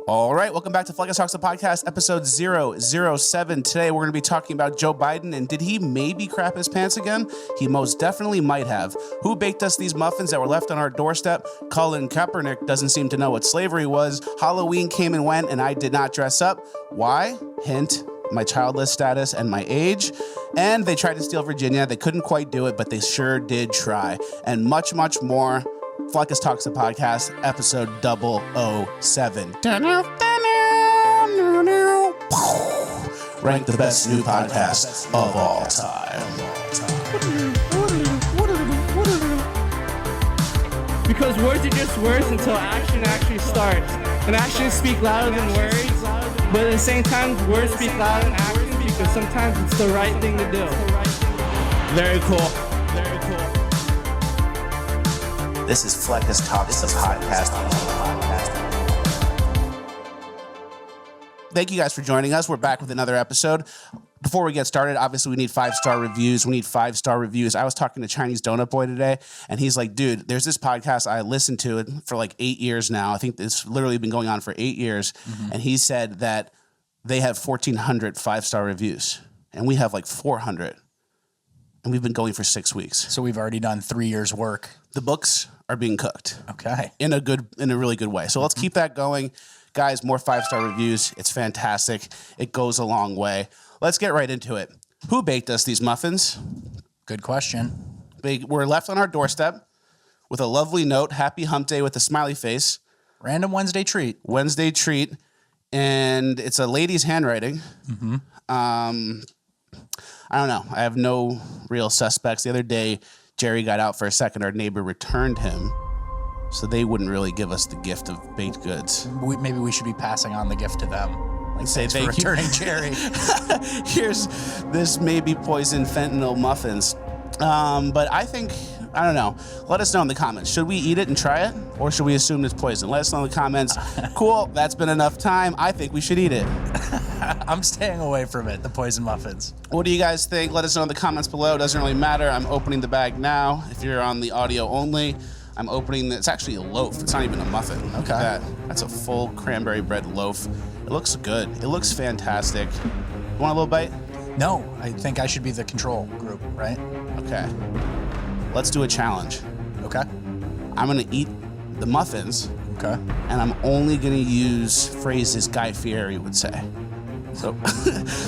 All right, welcome back to Flex Talks, the podcast, episode 007. Today, we're going to be talking about Joe Biden, and did he maybe crap his pants again? He most definitely might have. Who baked us these muffins that were left on our doorstep? Colin Kaepernick doesn't seem to know what slavery was. Halloween came and went, and I did not dress up. Why? Hint, my childless status and my age. And they tried to steal Virginia. They couldn't quite do it, but they sure did try. And much, much more. Flex Talks, the podcast, episode 007. Ranked the best new podcast of all time. Because words are just words until action actually starts. And actions speak louder than words, but at the same time, words speak louder than actions because sometimes it's the right thing to do. Very cool. Very cool. This is Flex Talks, the podcast. Thank you guys for joining us. We're back with another episode. Before we get started, obviously we need 5-star reviews. We need 5-star reviews. I was talking to Chinese Donut Boy today, and he's like, dude, there's this podcast. I listened to it for like 8 years now. I think it's literally been going on for 8 years. Mm-hmm. And he said that they have 1,400 5-star reviews, and we have like 400. And we've been going for 6 weeks. So we've already done 3 years' work. The books are being cooked. Okay. In a really good way. So let's keep that going. Guys, more 5-star reviews. It's fantastic. It goes a long way. Let's get right into it. Who baked us these muffins? Good question. They were left on our doorstep with a lovely note. Happy hump day with a smiley face. Random Wednesday treat. Wednesday treat. And it's a lady's handwriting. Mm-hmm. I don't know. I have no real suspects. The other day, Jerry got out for a second. Our neighbor returned him. So they wouldn't really give us the gift of baked goods. Maybe we should be passing on the gift to them. Like, say thanks for returning Jerry. Here's this maybe poison fentanyl muffins. But I think, I don't know. Let us know in the comments. Should we eat it and try it? Or should we assume it's poison? Let us know in the comments. Cool. That's been enough time. I think we should eat it. I'm staying away from it, the poison muffins. What do you guys think? Let us know in the comments below. It doesn't really matter. I'm opening the bag now. If you're on the audio only, I'm opening it's actually a loaf. It's not even a muffin. Look at that. That's a full cranberry bread loaf. It looks good. It looks fantastic. You want a little bite? No, I think I should be the control group, right? Okay. Let's do a challenge. Okay. I'm going to eat the muffins. Okay. And I'm only going to use phrases Guy Fieri would say. So,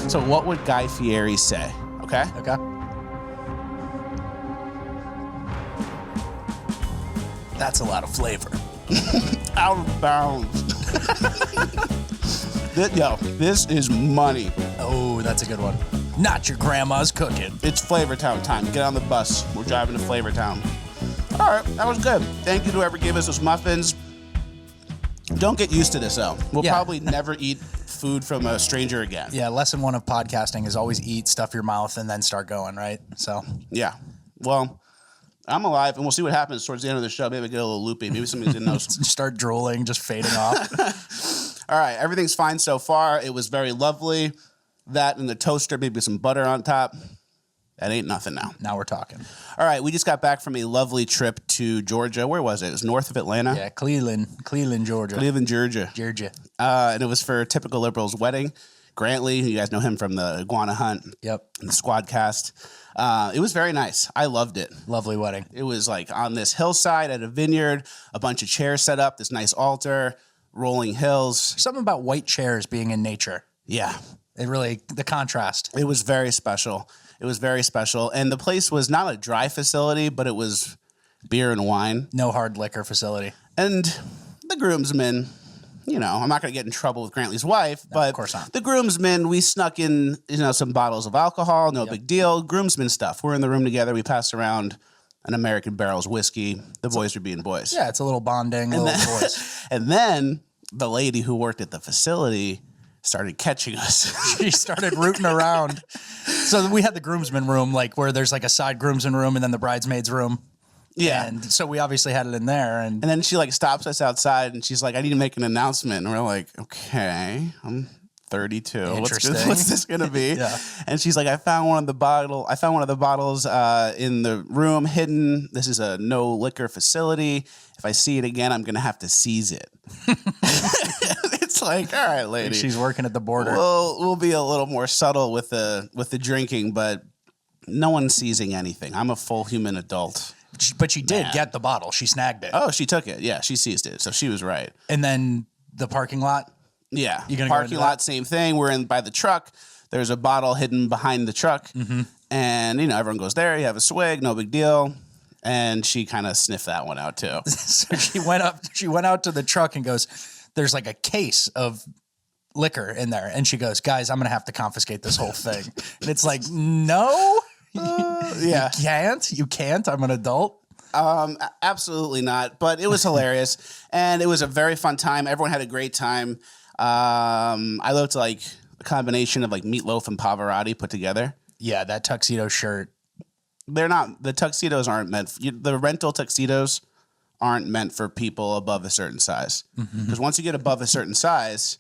so what would Guy Fieri say? Okay? Okay. That's a lot of flavor. Out of bounds. This is money. Oh, that's a good one. Not your grandma's cooking. It's Flavortown time. Get on the bus. We're driving to Flavortown. All right, that was good. Thank you to whoever gave us those muffins. Don't get used to this, though. We'll probably never eat food from a stranger again. Yeah, lesson 1 of podcasting is always eat, stuff your mouth, and then start going, right? So. Yeah. Well, I'm alive, and we'll see what happens towards the end of the show. Maybe I get a little loopy. Maybe somebody didn't know. Start drooling, just fading off. All right, everything's fine so far. It was very lovely. That and the toaster, maybe some butter on top. That ain't nothing now. Now we're talking. All right, we just got back from a lovely trip to Georgia. Where was it? It was north of Atlanta. Yeah, Cleveland, Georgia. Cleveland, Georgia. And it was for a typical liberal's wedding. Grantley, you guys know him from the Iguana Hunt. Yep. And the Squadcast. It was very nice. I loved it. Lovely wedding. It was like on this hillside at a vineyard, a bunch of chairs set up, this nice altar, rolling hills. Something about white chairs being in nature. Yeah. It really, the contrast. It was very special. It was very special. And the place was not a dry facility, but it was beer and wine. No hard liquor facility. And the groomsmen, you know, I'm not going to get in trouble with Grantley's wife, but of course not. The groomsmen, we snuck in, you know, some bottles of alcohol, no big deal. Groomsmen stuff. We're in the room together. We passed around an American Barrel's whiskey. The boys are being boys. Yeah, it's a little bonding, boys. And then the lady who worked at the facility started catching us. She started rooting around. So we had the groomsmen room, like where there's like a side groomsmen room and then the bridesmaids room. Yeah. And so we obviously had it in there. And then she like stops us outside and she's like, I need to make an announcement. And we're like, okay, I'm 32. Interesting. What's this going to be? Yeah. And she's like, I found one of the bottles in the room hidden. This is a no liquor facility. If I see it again, I'm going to have to seize it. It's like, all right, lady. She's working at the border. We'll be a little more subtle with the drinking, but no one's seizing anything. I'm a full human adult. But she did get the bottle. She snagged it. Oh, she took it. Yeah, she seized it. So she was right. And then the parking lot. Yeah. You gonna parking go lot, same thing. We're in by the truck. There's a bottle hidden behind the truck. Mm-hmm. And, everyone goes there. You have a swig. No big deal. And she kind of sniffed that one out, too. So she went out to the truck and goes, there's like a case of liquor in there. And she goes, guys, I'm going to have to confiscate this whole thing. And it's like, no, yeah. You can't. I'm an adult. Absolutely not. But it was hilarious. And it was a very fun time. Everyone had a great time. I looked like a combination of like Meatloaf and Pavarotti put together. Yeah, that tuxedo shirt. The tuxedos aren't meant, the rental tuxedos aren't meant for people above a certain size. Because once you get above a certain size,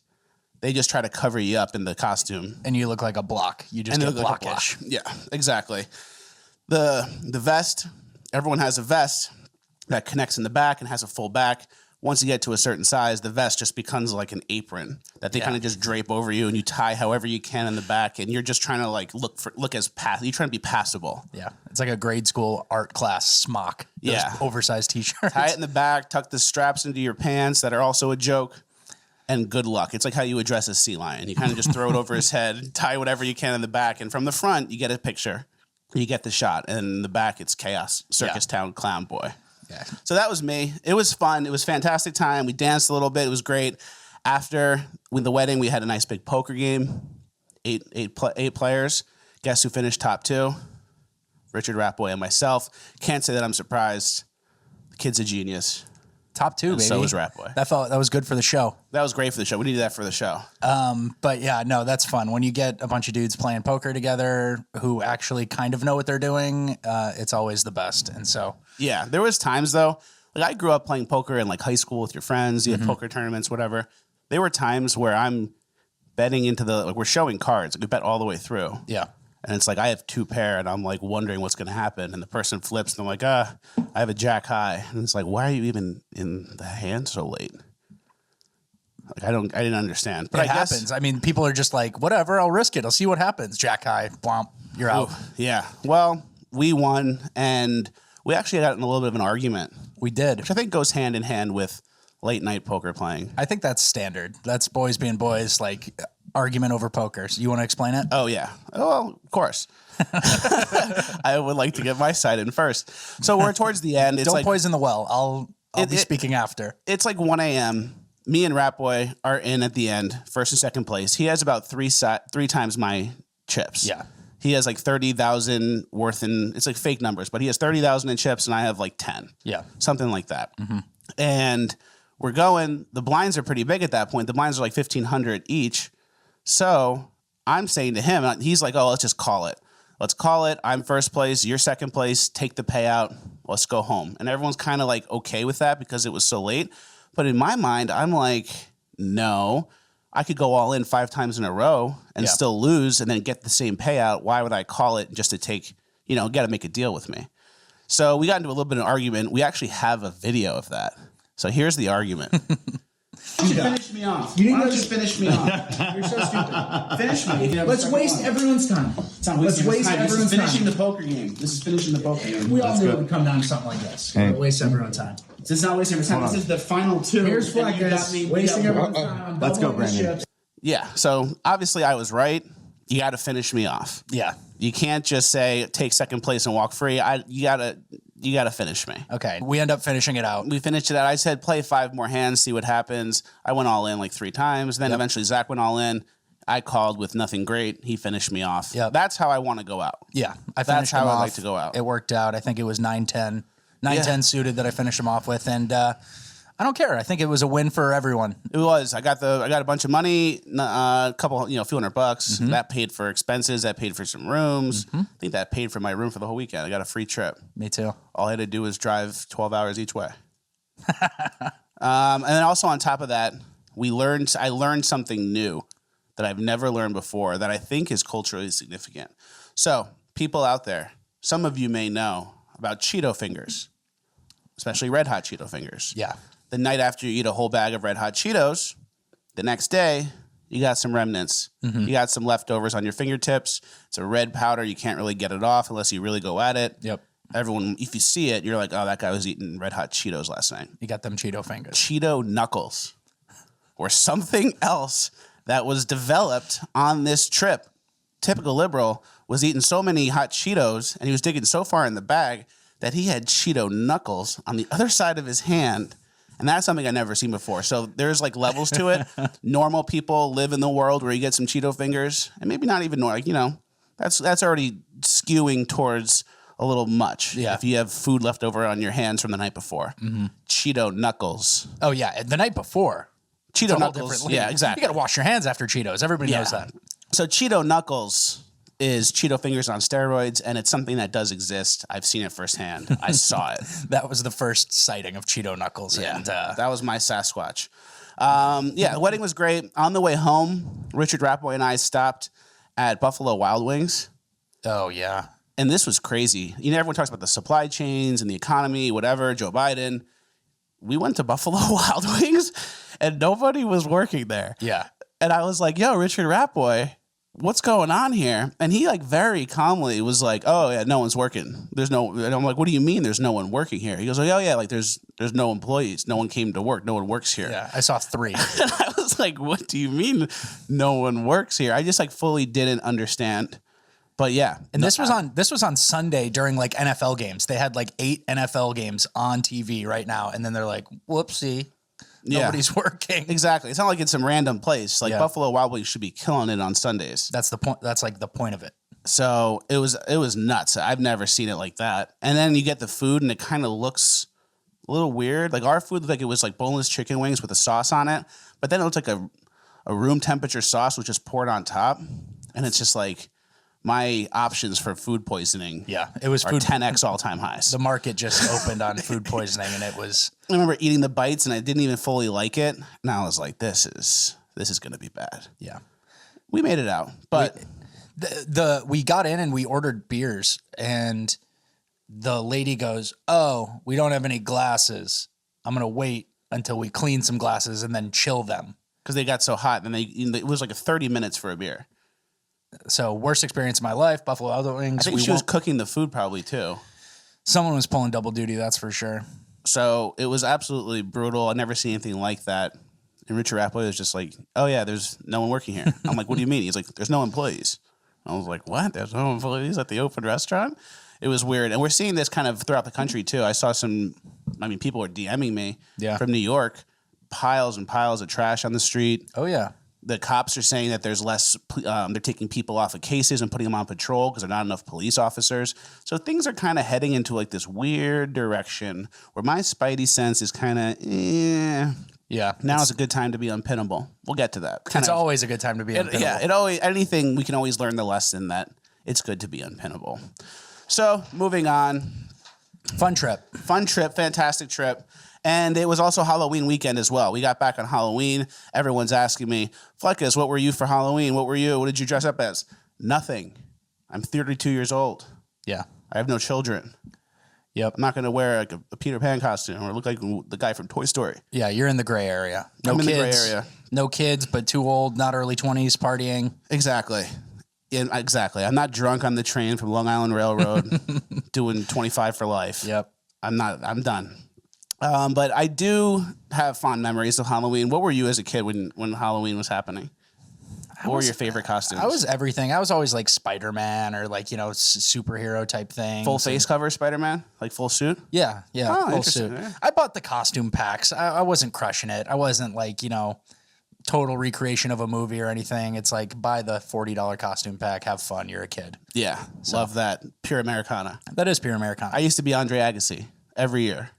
they just try to cover you up in the costume. And you look like a block. You just get blockish. Yeah, exactly. The vest, everyone has a vest that connects in the back and has a full back. Once you get to a certain size, the vest just becomes like an apron that they kind of just drape over you and you tie however you can in the back. And you're just trying to like look as you're trying to be passable. Yeah. It's like a grade school art class smock. Those oversized t-shirts. Tie it in the back, tuck the straps into your pants that are also a joke. And good luck. It's like how you address a sea lion. You kind of just throw it over his head, tie whatever you can in the back. And from the front, you get a picture. You get the shot. And in the back, it's chaos. Circus Town Clown Boy. Yeah. So that was me. It was fun. It was a fantastic time. We danced a little bit. It was great. After the wedding, we had a nice big poker game. Eight players. Guess who finished top 2? Richard Ratboy and myself. Can't say that I'm surprised. The kid's a genius. Top 2, baby. So was Ratboy. That was good for the show. That was great for the show. We needed that for the show. But yeah, no, that's fun. When you get a bunch of dudes playing poker together who actually kind of know what they're doing, it's always the best. And so... Yeah, there was times though, like I grew up playing poker in like high school with your friends. You had poker tournaments, whatever. There were times where I'm betting into we're showing cards. Like we bet all the way through. Yeah. And it's like I have 2 pair and I'm like wondering what's going to happen. And the person flips and I'm like, I have a jack high. And it's like, why are you even in the hand so late? Like I didn't understand. But it happens. I mean, people are just like, whatever, I'll risk it. I'll see what happens. Jack high, blomp, you're out. Yeah. Well, we won and we actually got in a little bit of an argument. We did. Which I think goes hand in hand with late night poker playing. I think that's standard. That's boys being boys, like argument over poker. So you want to explain it? Oh, yeah. Oh, well, of course. I would like to get my side in first. So we're towards the end. It's Don't like, poison the well. I'll be speaking after. It's like 1 a.m. Me and Ratboy are in at the end, first and second place. He has about 3 times my chips. Yeah. He has like 30,000 worth in, it's like fake numbers, but he has 30,000 in chips and I have like 10. Yeah. Something like that. And we're going, the blinds are pretty big at that point. The blinds are like 1,500 each. So I'm saying to him, he's like, oh, let's just call it. Let's call it. I'm first place. You're second place. Take the payout. Let's go home. And everyone's kind of like okay with that because it was so late. But in my mind, I'm like, no. I could go all in 5 times in a row and still lose and then get the same payout. Why would I call it just to take, got to make a deal with me. So we got into a little bit of an argument. We actually have a video of that. So here's the argument. You finish me off. Why don't you finish me off? You're so stupid. Finish me. Let's waste everyone's time. Let's waste everyone's time. This is finishing the poker game. This is finishing the poker game. We all knew it would come down to something like this. Waste everyone's time. This is not wasting everyone's time. This is the final 2. Here's flag, guys. Wasting everyone's time. Let's go, Brandon. Yeah. So obviously I was right. You got to finish me off. Yeah. You can't just say take second place and walk free. You gotta finish me. Okay. We end up finishing it out. We finished it out. I said play 5 more hands, see what happens. I went all in like 3 times. Then eventually Zach went all in. I called with nothing great. He finished me off. Yep. That's how I want to go out. Yeah. That's how I like to go out. It worked out. I think it was 9-10. 9-10 suited that I finished him off with. And I don't care. I think it was a win for everyone. It was. I got a bunch of money, a couple, a few $100. That paid for expenses. That paid for some rooms. I think that paid for my room for the whole weekend. I got a free trip. Me too. All I had to do was drive 12 hours each way. And then also on top of that, I learned something new that I've never learned before that I think is culturally significant. So people out there, some of you may know about Cheeto fingers, especially Red Hot Cheeto fingers. Yeah. The night after you eat a whole bag of Red Hot Cheetos, The next day, you got some remnants. You got some leftovers on your fingertips. It's a red powder. You can't really get it off unless you really go at it. Yep. Everyone, if you see it, you're like, oh, that guy was eating Red Hot Cheetos last night. You got them Cheeto fingers. Cheeto knuckles or something else that was developed on this trip. Typical liberal was eating so many hot Cheetos and he was digging so far in the bag that he had Cheeto knuckles on the other side of his hand. And that's something I've never seen before. So there's like levels to it. Normal people live in the world where you get some Cheeto fingers and maybe not even like, that's already skewing towards a little much. Yeah. If you have food left over on your hands from the night before. Cheeto knuckles. Oh, yeah. The night before. Cheeto knuckles. Yeah, exactly. You got to wash your hands after Cheetos. Everybody knows that. So Cheeto knuckles is Cheeto fingers on steroids, and it's something that does exist. I've seen it firsthand. I saw it. That was the first sighting of Cheeto knuckles. Yeah, And, that was my Sasquatch. The wedding was great. On the way home, Richard Rappaway and I stopped at Buffalo Wild Wings. Oh, yeah. And this was crazy. Everyone talks about the supply chains and the economy, whatever, Joe Biden. We went to Buffalo Wild Wings, and nobody was working there. Yeah. And I was like, yo, Richard Rappaway, what's going on here? And he like very calmly was like, oh yeah, no one's working. And I'm like, what do you mean there's no one working here? He goes, oh yeah, like there's no employees. No one came to work. No one works here. Yeah, I saw 3. And I was like, what do you mean no one works here? I just like fully didn't understand. But yeah. And this was on Sunday during like NFL games. They had like 8 NFL games on TV right now. And then they're like, whoopsie. Nobody's working. Exactly. It's not like it's some random place. Like Yeah. Buffalo Wild Wings should be killing it on Sundays. That's the point. That's like the point of it. So it was nuts. I've never seen it like that. And then you get the food and it kind of looks a little weird. Like our food looked like it was like boneless chicken wings with a sauce on it. But then it looked like a room temperature sauce was just poured on top. And it's just like my options for food poisoning It was are food. 10x all-time highs. The market just opened on food poisoning, and it was. I remember eating the bites and I didn't even fully like it. And I was like, this is going to be bad. Yeah. We made it out. But We got in and we ordered beers, and the lady goes, "Oh, we don't have any glasses. I'm gonna wait until we clean some glasses and then chill them." because they got so hot, and it was like 30 minutes for a beer. So worst experience of my life. Buffalo Wild Wings. I think she was cooking the food probably too. Someone was pulling double duty. That's for sure. So it was absolutely brutal. I never seen anything like that. And Richard Rappaway was just like, oh yeah, there's no one working here. I'm like, what do you mean? He's like, there's no employees. I was like, what? There's no employees at the open restaurant? It was weird. And we're seeing this kind of throughout the country too. I saw people were DMing me from New York, piles and piles of trash on the street. Oh yeah. The cops are saying that there's less, they're taking people off of cases and putting them on patrol because there are not enough police officers. So things are kind of heading into like this weird direction where my spidey sense is kind of, Yeah. now is a good time to be unpinnable. We'll get to that. It's always a good time to be unpinnable. Anything, we can always learn the lesson that it's good to be unpinnable. So moving on. Fun trip. Fantastic trip. And it was also Halloween weekend as well. We got back on Halloween. Everyone's asking me, Fleckus, what were you for Halloween? What did you dress up as? Nothing. I'm 32 years old. Yeah. I have no children. Yep. I'm not going to wear like a Peter Pan costume or look like the guy from Toy Story. Yeah, you're in the gray area. No I'm kids. in the gray area. No kids, but too old, not early 20s, partying. Exactly. Yeah, exactly. I'm not drunk on the train from Long Island Railroad doing 25 for life. Yep. I'm done. But I do have fond memories of Halloween. What were you as a kid when Halloween was happening? What were your favorite costumes? I was everything. I was always like Spider-Man or like, superhero type thing. Full face cover Spider-Man? Like full suit? Yeah. Oh, full interesting, suit. yeah. I bought the costume packs. I wasn't crushing it. I wasn't like, total recreation of a movie or anything. It's like buy the $40 costume pack, have fun. You're a kid. Yeah. Love that. Pure Americana. That is pure Americana. I used to be Andre Agassi every year.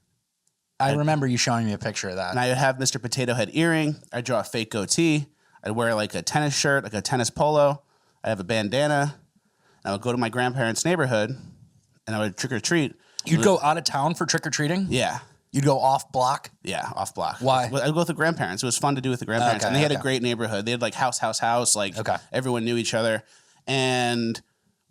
I remember you showing me a picture of that. And I would have Mr. Potato Head earring. I'd draw a fake goatee. I'd wear like a tennis shirt, like a tennis polo. I'd have a bandana. And I would go to my grandparents' neighborhood and I would trick or treat. You'd go out of town for trick-or-treating? Yeah. You'd go off block? Yeah, off block. Why? I'd go with the grandparents. It was fun to do with the grandparents. Okay, and they had a okay. great neighborhood. They had like house. Like Okay. everyone knew each other. And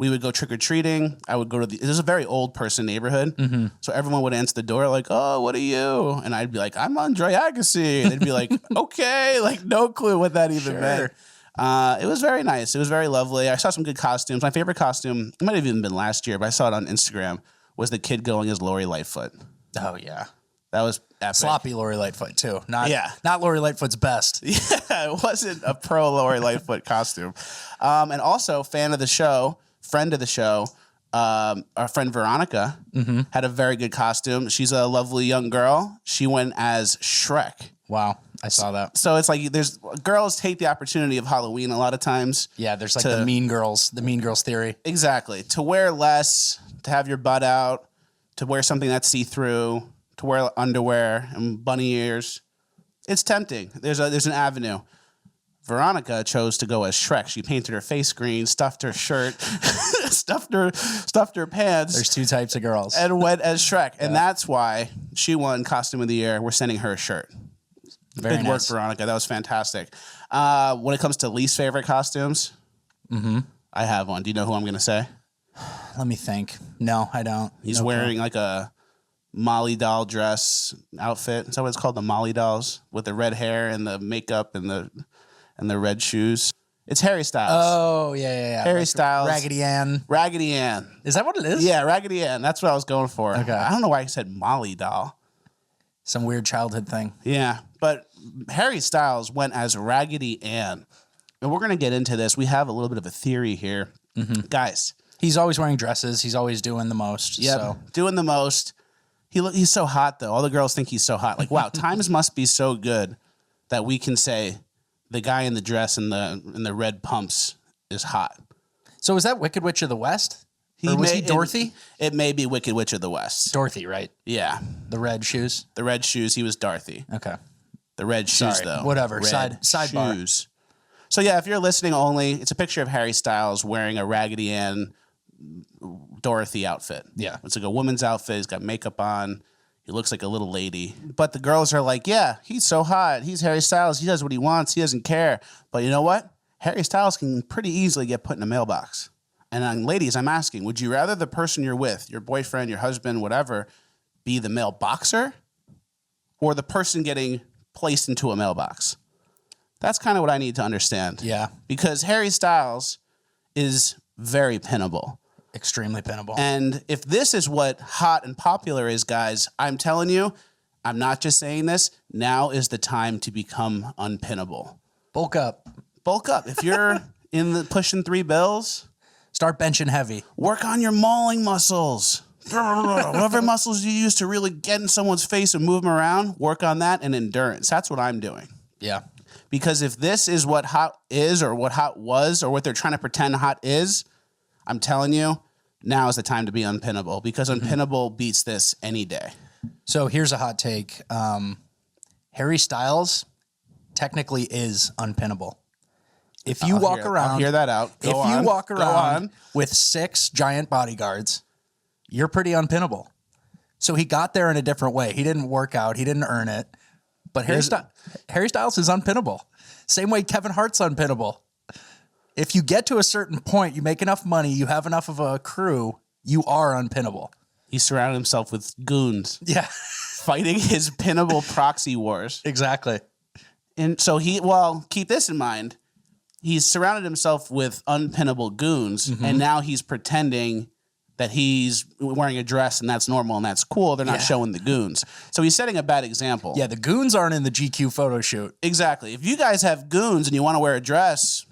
We would go trick-or-treating. I would go to it was a very old person neighborhood. So everyone would answer the door like, oh, what are you? And I'd be like, I'm Andre Agassi. And they'd be like, okay, like no clue what that even meant. It was very nice. It was very lovely. I saw some good costumes. My favorite costume, it might have even been last year, but I saw it on Instagram, was the kid going as Lori Lightfoot. Oh, yeah. That was epic. Sloppy Lori Lightfoot, too. Not Lori Lightfoot's best. Yeah, it wasn't a pro Lori Lightfoot costume. And also, friend of the show, our friend Veronica had a very good costume. She's a lovely young girl. She went as Shrek. Wow, I saw that. So it's like there's girls take the opportunity of Halloween a lot of times. Yeah, there's like the Mean Girls theory. Exactly. To wear less, to have your butt out, to wear something that's see-through, to wear underwear and bunny ears. It's tempting. There's an avenue. Veronica chose to go as Shrek. She painted her face green, stuffed her shirt, stuffed her pants. There's two types of girls. And went as Shrek. And that's why she won Costume of the Year. We're sending her a shirt. Very Good nice. work, Veronica. That was fantastic. When it comes to least favorite costumes, I have one. Do you know who I'm going to say? Let me think. No, I don't. He's wearing like a Molly doll dress outfit. Is that what it's called? The Molly dolls with the red hair and the makeup and the red shoes. It's Harry Styles. Oh, yeah. Harry Like Styles. Raggedy Ann. Raggedy Ann. Is that what it is? Yeah, Raggedy Ann. That's what I was going for. Okay. I don't know why I said Molly doll. Some weird childhood thing. Yeah, but Harry Styles went as Raggedy Ann. And we're going to get into this. We have a little bit of a theory here. Guys. He's always wearing dresses. He's always doing the most. Yep, So. doing the most. He's so hot, though. All the girls think he's so hot. Like, wow, times must be so good that we can say the guy in the dress and the red pumps is hot. So is that Wicked Witch of the West? Or was he Dorothy? It may be Wicked Witch of the West. Dorothy, right? Yeah. The red shoes? The red shoes, he was Dorothy. Okay. The red shoes, Sorry, though. whatever. Red Sidebar. shoes. So, yeah, if you're listening only, it's a picture of Harry Styles wearing a Raggedy Ann Dorothy outfit. Yeah. It's like a woman's outfit. He's got makeup on. He looks like a little lady. But the girls are like, yeah, he's so hot. He's Harry Styles. He does what he wants. He doesn't care. But you know what? Harry Styles can pretty easily get put in a mailbox. And ladies, I'm asking, would you rather the person you're with, your boyfriend, your husband, whatever, be the mailboxer or the person getting placed into a mailbox? That's kind of what I need to understand. Yeah. Because Harry Styles is very pinnable. Extremely pinnable. And if this is what hot and popular is, guys, I'm telling you, I'm not just saying this. Now is the time to become unpinnable. Bulk up. Bulk up. If you're pushing 3 bills, Start benching heavy. work on your mauling muscles. Whatever muscles you use to really get in someone's face and move them around, work on that and endurance. That's what I'm doing. Yeah. Because if this is what hot is or what hot was or what they're trying to pretend hot is, I'm telling you, now is the time to be unpinnable because unpinnable beats this any day. So here's a hot take. Harry Styles technically is unpinnable. If you walk around, I'll hear that out. If you walk around with 6 giant bodyguards, you're pretty unpinnable. So he got there in a different way. He didn't work out. He didn't earn it. But Harry Styles is unpinnable. Same way Kevin Hart's unpinnable. If you get to a certain point, you make enough money, you have enough of a crew, you are unpinnable. He surrounded himself with goons. Yeah. Fighting his pinnable proxy wars. Exactly. And so keep this in mind. He's surrounded himself with unpinnable goons, and now he's pretending that he's wearing a dress and that's normal and that's cool. They're not showing the goons. So he's setting a bad example. Yeah, the goons aren't in the GQ photo shoot. Exactly. If you guys have goons and you want to wear a dress,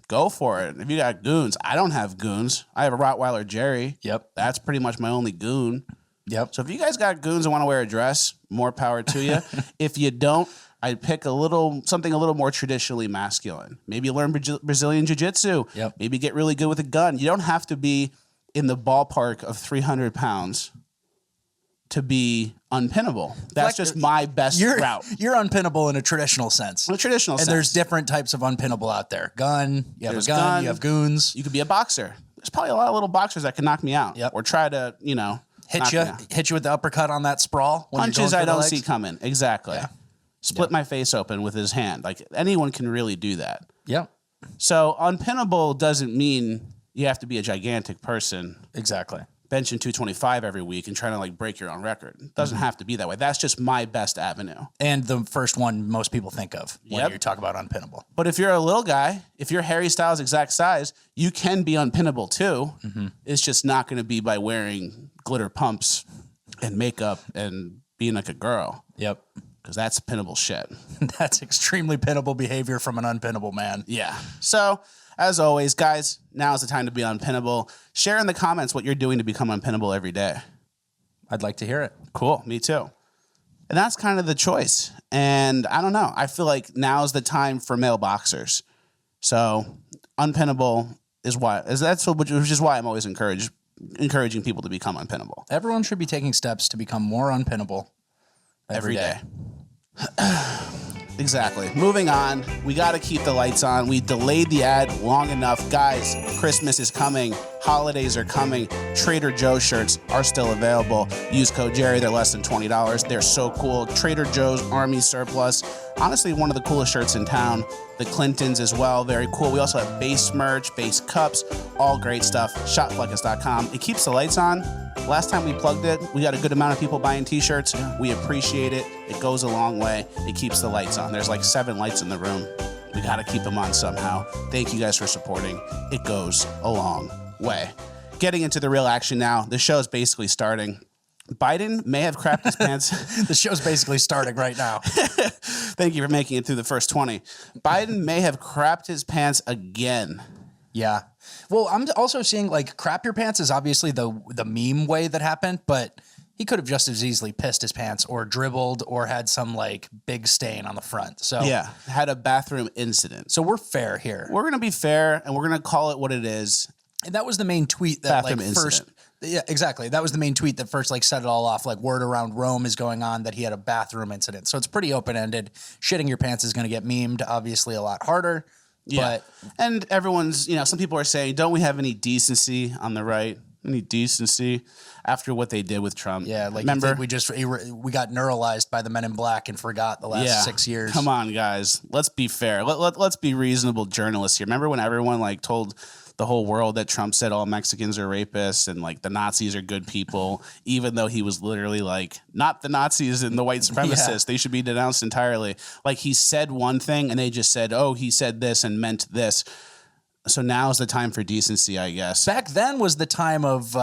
go for it. If you got goons, I don't have goons. I have a Rottweiler Jerry. Yep. That's pretty much my only goon. Yep. So if you guys got goons and want to wear a dress, more power to you. If you don't, I'd pick something a little more traditionally masculine. Maybe learn Brazilian Jiu-Jitsu. Yep. Maybe get really good with a gun. You don't have to be in the ballpark of 300 pounds to be unpinnable. That's just my best route. You're unpinnable in a traditional sense. In a traditional sense. And there's different types of unpinnable out there. Gun, you have There's a gun, you have goons. You could be a boxer. There's probably a lot of little boxers that can knock me out. Yep. Or try to, Hit you with the uppercut on that sprawl. When punches you're going I for the don't legs. see coming. Exactly. Yeah. Split my face open with his hand. Like anyone can really do that. Yep. So unpinnable doesn't mean you have to be a gigantic person. Exactly. Benching 225 every week and trying to like break your own record. It doesn't have to be that way. That's just my best avenue. And the first one most people think of when you talk about unpinnable. But if you're a little guy, if you're Harry Styles' exact size, you can be unpinnable too. It's just not going to be by wearing glitter pumps and makeup and being like a girl. Yep. Because that's pinnable shit. That's extremely pinnable behavior from an unpinnable man. Yeah. So, as always, guys, now's the time to be unpinnable. Share in the comments what you're doing to become unpinnable every day. I'd like to hear it. Cool. Me too. And that's kind of the choice. And I don't know. I feel like now's the time for male boxers. So, unpinnable is which is why I'm always encouraging people to become unpinnable. Everyone should be taking steps to become more unpinnable every day. Exactly. Moving on. We got to keep the lights on. We delayed the ad long enough. Guys, Christmas is coming. Holidays are coming. Trader Joe's shirts are still available. Use code Jerry. They're less than $20. They're so cool. Trader Joe's Army Surplus. Honestly, one of the coolest shirts in town. The Clintons as well. Very cool. We also have base merch, base cups, all great stuff. Shopfleckus.com. It keeps the lights on. Last time we plugged it, we got a good amount of people buying t-shirts. We appreciate it. It goes a long way. It keeps the lights on. There's like 7 lights in the room. We got to keep them on somehow. Thank you guys for supporting. It goes a long way. Getting into the real action now. The show is basically starting. Biden may have crapped his pants. The show's basically starting right now. Thank you for making it through the first 20. Biden may have crapped his pants again. Yeah. Well, I'm also seeing like crap your pants is obviously the meme way that happened, but he could have just as easily pissed his pants or dribbled or had some like big stain on the front. So yeah, had a bathroom incident. So we're fair here. We're going to be fair and we're going to call it what it is. And that was the main tweet that bathroom like incident. first. Yeah, exactly. That was the main tweet that first like set it all off. Like word around Rome is going on that he had a bathroom incident. So it's pretty open-ended. Shitting your pants is going to get memed, obviously a lot harder. Yeah. But and everyone's, some people are saying, don't we have any decency on the right? Any decency after what they did with Trump? Yeah, like remember we got neuralized by the Men in Black and forgot the last 6 years. Come on, guys. Let's be fair. Let's be reasonable journalists here. Remember when everyone like told the whole world that Trump said all Mexicans are rapists and like the Nazis are good people, even though he was literally like, not the Nazis and the white supremacists. They should be denounced entirely. Like he said one thing and they just said, oh, he said this and meant this. So now's the time for decency, I guess. Back then was the time of,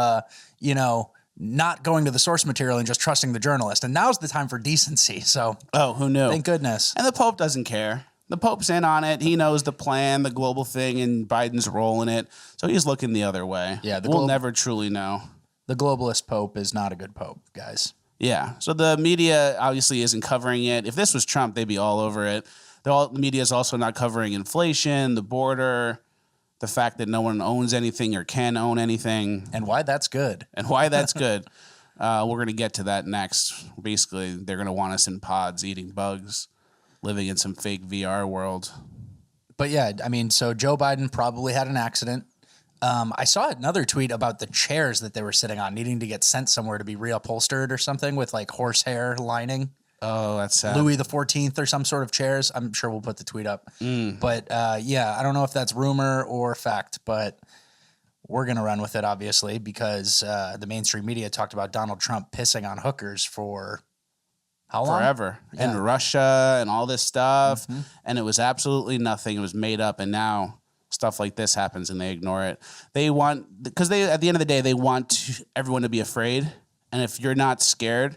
not going to the source material and just trusting the journalist. And now's the time for decency. So, oh, who knew? Thank goodness. And the Pope doesn't care. The Pope's in on it. He knows the plan, the global thing, and Biden's role in it. So he's looking the other way. Yeah, we'll never truly know. The globalist Pope is not a good Pope, guys. Yeah. So the media obviously isn't covering it. If this was Trump, they'd be all over it. The media is also not covering inflation, the border, the fact that no one owns anything or can own anything. And why that's good. We're going to get to that next. Basically, they're going to want us in pods eating bugs, living in some fake VR world. But yeah, I mean, so Joe Biden probably had an accident. I saw another tweet about the chairs that they were sitting on needing to get sent somewhere to be reupholstered or something with like horsehair lining. Oh, that's sad. Louis the 14th or some sort of chairs. I'm sure we'll put the tweet up. But yeah, I don't know if that's rumor or fact, but we're going to run with it, obviously, because the mainstream media talked about Donald Trump pissing on hookers for how long? Forever. Yeah. And Russia and all this stuff. And it was absolutely nothing. It was made up. And now stuff like this happens and they ignore it. They want, because at the end of the day, they want everyone to be afraid. And if you're not scared,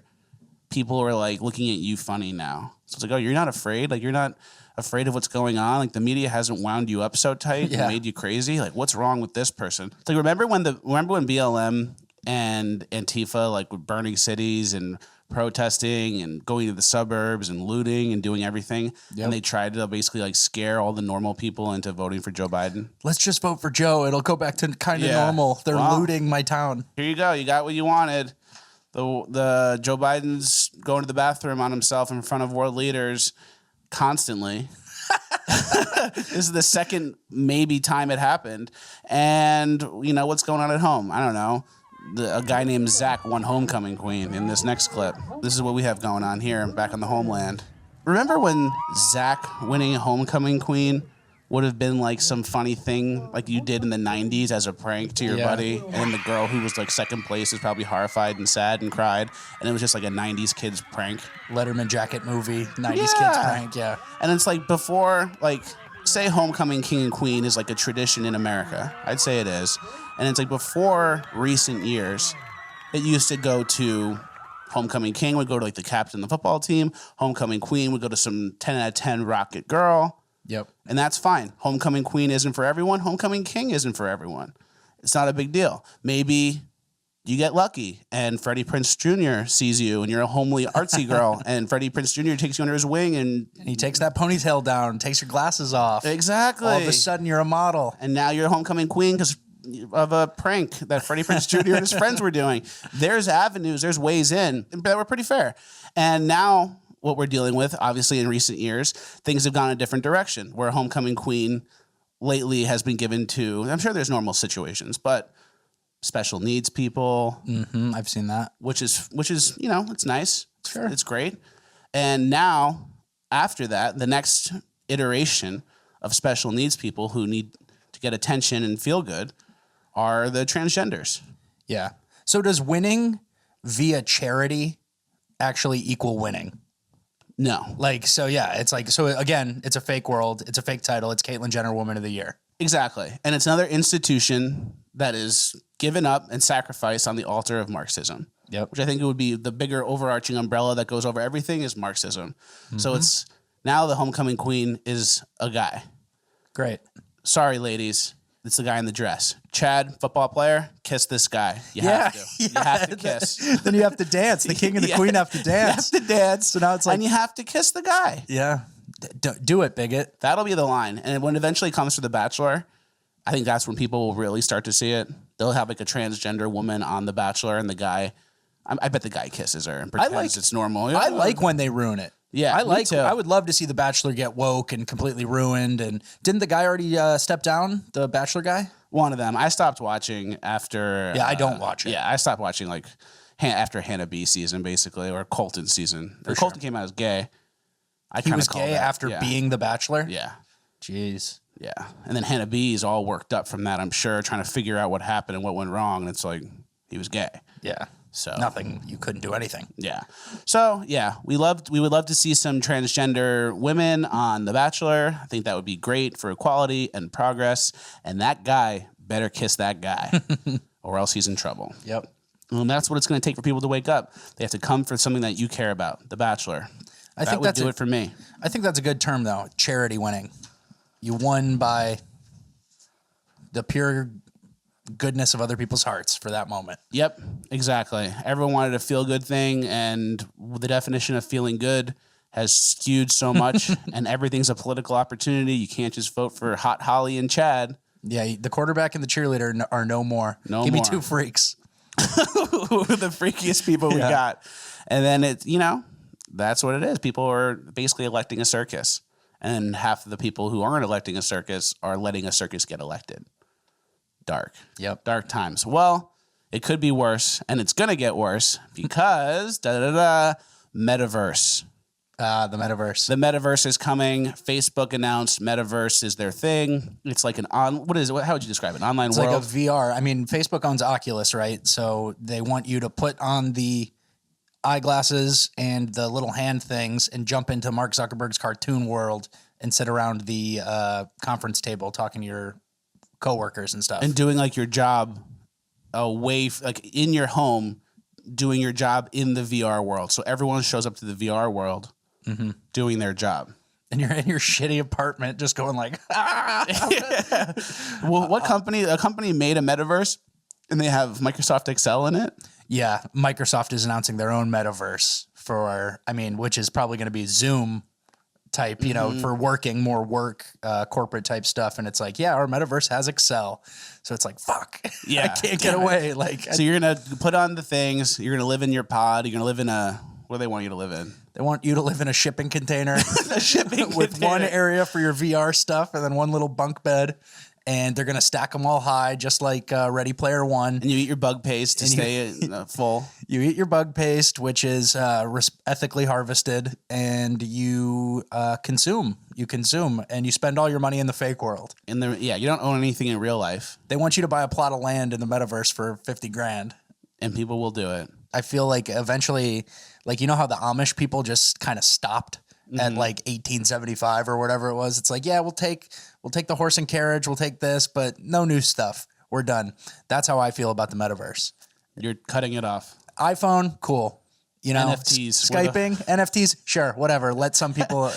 people are like looking at you funny now. So it's like, oh, you're not afraid? Like, you're not afraid of what's going on? Like, the media hasn't wound you up so tight and made you crazy? Like, what's wrong with this person? It's like, remember when BLM and Antifa like were burning cities and protesting and going to the suburbs and looting and doing everything? And they tried to basically like scare all the normal people into voting for Joe Biden. Let's just vote for Joe. It'll go back to kind of normal. They're looting my town. Here you go. You got what you wanted. The Joe Biden's going to the bathroom on himself in front of world leaders constantly. This is the second maybe time it happened. And what's going on at home? I don't know. A guy named Zach won homecoming queen in this next clip. This is what we have going on here back on the homeland. Remember when Zach winning homecoming queen would have been like some funny thing like you did in the 90s as a prank to your buddy, and then the girl who was like second place is probably horrified and sad and cried, and it was just like a 90s kids prank. Letterman jacket movie, 90s kids prank, yeah. And it's like before, like, say Homecoming King and Queen is like a tradition in America. I'd say it is. And it's like before recent years, it used to go to Homecoming King would go to like the captain of the football team. Homecoming Queen would go to some 10 out of 10 rocket girl. Yep. And that's fine. Homecoming Queen isn't for everyone. Homecoming King isn't for everyone. It's not a big deal. Maybe you get lucky and Freddie Prinze Jr. sees you and you're a homely, artsy girl and Freddie Prinze Jr. takes you under his wing and he takes that ponytail down, takes your glasses off. Exactly. All of a sudden you're a model. And now you're a Homecoming Queen because of a prank that Freddie Prinze Jr. and his friends were doing. There's avenues, there's ways in that were pretty fair. And now what we're dealing with, obviously in recent years, things have gone a different direction where Homecoming Queen lately has been given to, I'm sure there's normal situations, but special needs people. Mm-hmm, I've seen that. Which is, you know, it's nice. Sure. It's great. And now, after that, the next iteration of special needs people who need to get attention and feel good are the transgenders. Yeah. So does winning via charity actually equal winning? No. Like, so yeah, it's like, so again, it's a fake world. It's a fake title. It's Caitlyn Jenner Woman of the Year. Exactly. And it's another institution that is given up and sacrificed on the altar of Marxism. Yep. Which I think it would be the bigger overarching umbrella that goes over everything is Marxism. Mm-hmm. So it's now the Homecoming Queen is a guy. Great. Sorry, ladies. It's the guy in the dress. Chad, football player, kiss this guy. You have to. Yeah. You have to kiss. Then you have to dance. The king and the queen have to dance. You have to dance. So now it's like, and you have to kiss the guy. yeah, do it, bigot. That'll be the line. And when it eventually comes to The Bachelor, I think that's when people will really start to see it. They'll have like a transgender woman on The Bachelor, and the guy, I bet the guy kisses her and pretends it's normal. I like when they ruin it. Yeah, I me too. I would love to see The Bachelor get woke and completely ruined. And didn't the guy already step down? The Bachelor guy? One of them. I stopped watching after. Yeah, I don't watch it. Yeah, I stopped watching like after Hannah B season, basically, or Colton season. Colton came out as gay. He was gay after being The Bachelor? Yeah. Jeez. Yeah. And then Hannah B is all worked up from that, I'm sure, trying to figure out what happened and what went wrong. And it's like, he was gay. Yeah. So nothing. You couldn't do anything. Yeah. So yeah, we would love to see some transgender women on The Bachelor. I think that would be great for equality and progress. And that guy better kiss that guy or else he's in trouble. Yep. And that's what it's going to take for people to wake up. They have to come for something that you care about, The Bachelor. I think that would that's do it for me. I think that's a good term, though. Charity winning. You won by the pure goodness of other people's hearts for that moment. Yep, exactly. Everyone wanted a feel-good thing, and the definition of feeling good has skewed so much, and everything's a political opportunity. You can't just vote for Hot Holly and Chad. Yeah, the quarterback and the cheerleader are no more. No Give more. me two freaks. The freakiest people we got. And then that's what it is. People are basically electing a circus. And half of the people who aren't electing a circus are letting a circus get elected. Dark. Yep. Dark times. Well, it could be worse, and it's going to get worse because Metaverse. The Metaverse. The Metaverse is coming. Facebook announced Metaverse is their thing. It's like how would you describe it? An online world? Like a VR. I mean, Facebook owns Oculus, right? So they want you to put on the eyeglasses and the little hand things and jump into Mark Zuckerberg's cartoon world and sit around the conference table talking to your coworkers and stuff. And doing like your job away, like in your home, doing your job in the VR world. So everyone shows up to the VR world doing their job. And you're in your shitty apartment just going like, Well, what company? A company made a metaverse and they have Microsoft Excel in it. Yeah, Microsoft is announcing their own metaverse which is probably going to be Zoom type, for working, more work, corporate type stuff. And it's like, yeah, our metaverse has Excel. So it's like, fuck, Yeah. I can't get away. Like, So you're going to put on the things. You're going to live in your pod. You're going to live in what do they want you to live in? they want you to live in a shipping container A shipping with container. one area for your VR stuff and then one little bunk bed. and they're going to stack them all high, just like Ready Player One. And you eat your bug paste to stay full. You eat your bug paste, which is ethically harvested, and you consume. You consume, and you spend all your money in the fake world. You don't own anything in real life. They want you to buy a plot of land in the metaverse for $50,000. And people will do it. I feel like eventually, like, you know how the Amish people just kind of stopped at like 1875 or whatever it was. It's like, yeah, we'll take the horse and carriage, we'll take this, but no new stuff. We're done. That's how I feel about the metaverse. You're cutting it off. iPhone, cool. You know, NFTs, Skyping, NFTs, sure, whatever. Let some people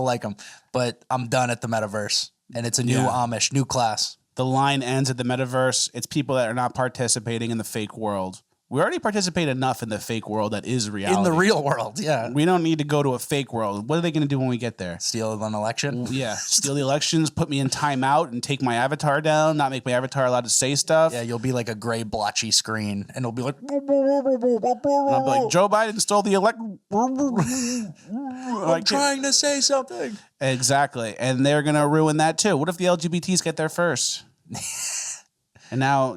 like them. But I'm done at the metaverse, and it's a new Amish, new class. The line ends at the metaverse. It's people that are not participating in the fake world. We already participate enough in the fake world that is reality. In the real world, yeah. We don't need to go to a fake world. What are they going to do when we get there? Steal an election? Yeah, steal the elections, put me in timeout and take my avatar down, not make my avatar allowed to say stuff. Yeah, you'll be like a gray blotchy screen, and it'll be like... And I'll be like, Joe Biden stole the election. I'm trying to say something. Exactly. And they're going to ruin that too. What if the LGBTs get there first? And now,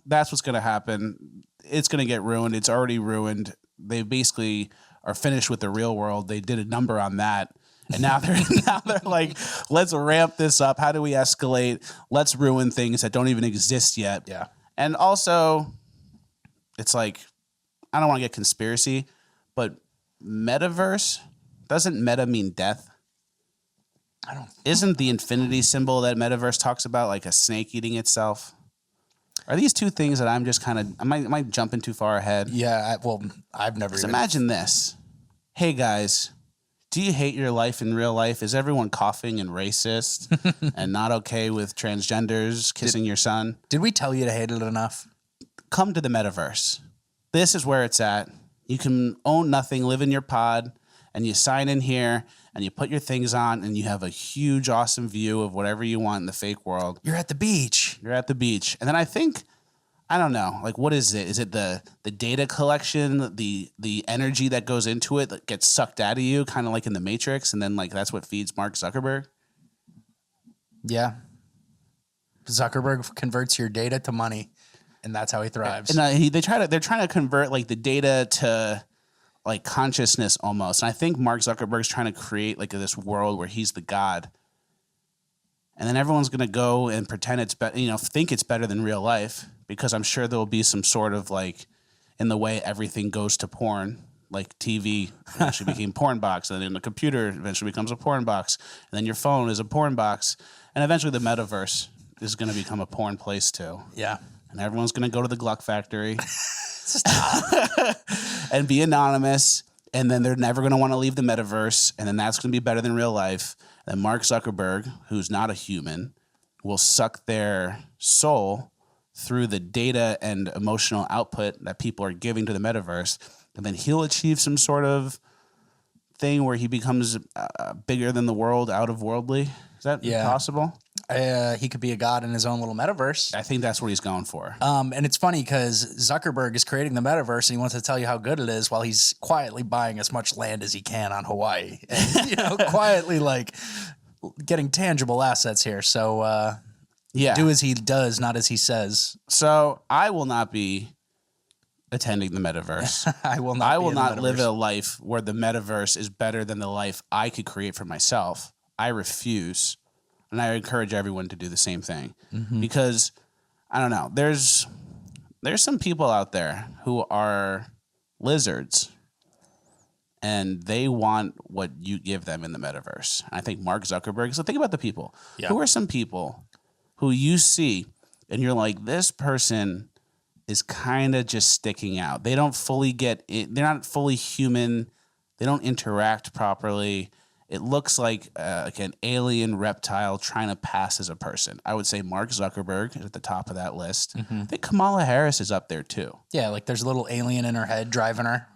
that's what's going to happen. It's going to get ruined. It's already ruined. They basically are finished with the real world. They did a number on that. And now they're like, let's ramp this up. How do we escalate? Let's ruin things that don't even exist yet. Yeah. And also, it's like, I don't want to get conspiracy, but metaverse, doesn't meta mean death? Isn't the infinity symbol that metaverse talks about like a snake eating itself? Are these two things that I'm just kind of, am I jumping too far ahead? Yeah, I've never even... Imagine this. Hey guys, do you hate your life in real life? Is everyone coughing and racist and not okay with transgenders kissing your son? Did we tell you to hate it enough? Come to the metaverse. This is where it's at. You can own nothing, live in your pod, and you sign in here, and you put your things on, and you have a huge, awesome view of whatever you want in the fake world. You're at the beach. You're at the beach. And then I think, I don't know, like, what is it? Is it the data collection, the energy that goes into it that gets sucked out of you, kind of like in the Matrix, and then, like, that's what feeds Mark Zuckerberg? Yeah. Zuckerberg converts your data to money, and that's how he thrives. And they're trying to convert, like, the data to... like consciousness almost. And I think Mark Zuckerberg's trying to create like this world where he's the god. And then everyone's going to go and pretend it's think it's better than real life, because I'm sure there'll be some sort of like, in the way everything goes to porn, like TV eventually became porn box, and then the computer eventually becomes a porn box, and then your phone is a porn box, and eventually the metaverse is going to become a porn place too. Yeah. And everyone's going to go to the Gluck factory. And be anonymous, and then they're never going to want to leave the metaverse, and then that's going to be better than real life. And Mark Zuckerberg, who's not a human, will suck their soul through the data and emotional output that people are giving to the metaverse, and then he'll achieve some sort of thing where he becomes bigger than the world, out of worldly. Is that possible? He could be a god in his own little metaverse. I think that's what he's going for. And it's funny because Zuckerberg is creating the metaverse, and he wants to tell you how good it is while he's quietly buying as much land as he can on Hawaii, and quietly like getting tangible assets here. So do as he does, not as he says. So I will not be attending the metaverse. I will not live a life where the metaverse is better than the life I could create for myself. I refuse. And I encourage everyone to do the same thing, because I don't know. There's some people out there who are lizards, and they want what you give them in the metaverse. And I think Mark Zuckerberg. So think about the people. Yeah. Who are some people who you see and you're like, this person is kind of just sticking out. They don't fully get it. They're not fully human. They don't interact properly. It looks like an alien reptile trying to pass as a person. I would say Mark Zuckerberg is at the top of that list. I think Kamala Harris is up there too. Yeah, like there's a little alien in her head driving her.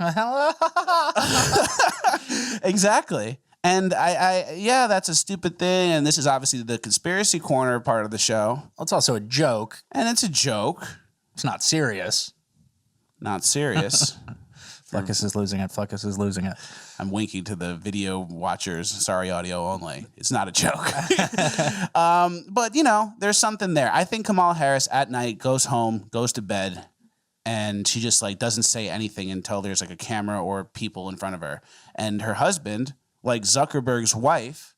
Exactly. And I that's a stupid thing. And this is obviously the conspiracy corner part of the show. Well, it's also a joke. And it's a joke. It's not serious. Not serious. Fleckus is losing it. Fleckus is losing it. I'm winking to the video watchers. Sorry, audio only. It's not a joke. But, you know, there's something there. I think Kamala Harris at night goes home, goes to bed, and she just like doesn't say anything until there's like a camera or people in front of her. And her husband, like Zuckerberg's wife,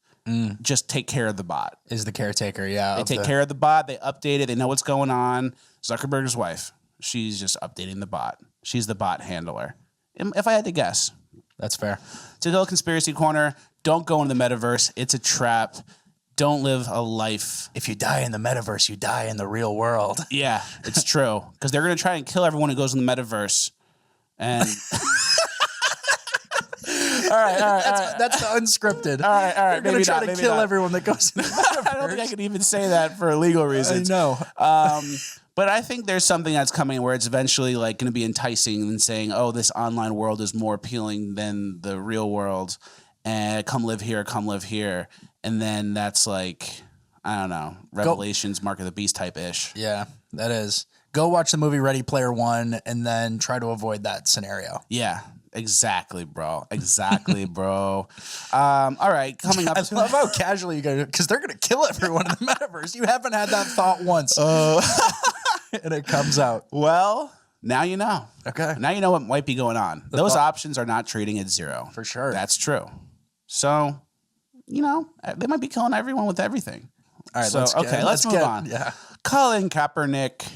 just take care of the bot. Is the caretaker, yeah. They take care of the bot. They update it. They know what's going on. Zuckerberg's wife, she's just updating the bot. She's the bot handler. If I had to guess. That's fair. To go conspiracy corner, don't go into the metaverse. It's a trap. Don't live a life. If you die in the metaverse, you die in the real world. Yeah, it's true. Because they're going to try and kill everyone who goes in the metaverse. And all right. That's the unscripted. All right. They're going to try to kill not. everyone that goes in the metaverse. I don't think I could even say that for legal reasons. I know. But I think there's something that's coming where it's eventually like going to be enticing and saying, oh, this online world is more appealing than the real world. And come live here. And then that's like, I don't know, Revelations, Mark of the Beast type ish. Yeah, that is. Go watch the movie Ready Player One and then try to avoid that scenario. Yeah, exactly, bro. All right, coming up. I love how casually you go, because they're going to kill everyone in the metaverse. You haven't had that thought once. And it comes out. Well, now you know. Okay. Now you know what might be going on. Those options are not treating it zero. For sure. That's true. So, you know, they might be killing everyone with everything. All right, let's move on. Yeah. Colin Kaepernick.